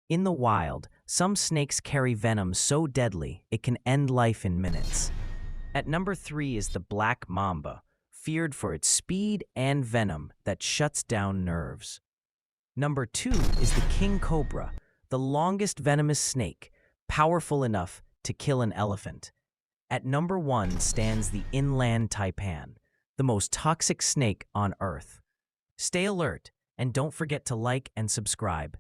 In the wild, some snakes carry venom so deadly it can end life in minutes. At number 3 is the black mamba, feared for its speed and venom that shuts down nerves. Number 2 is the king cobra, the longest venomous snake, powerful enough to kill an elephant. At number 1 stands the inland taipan, the most toxic snake on Earth. Stay alert and don't forget to like and subscribe.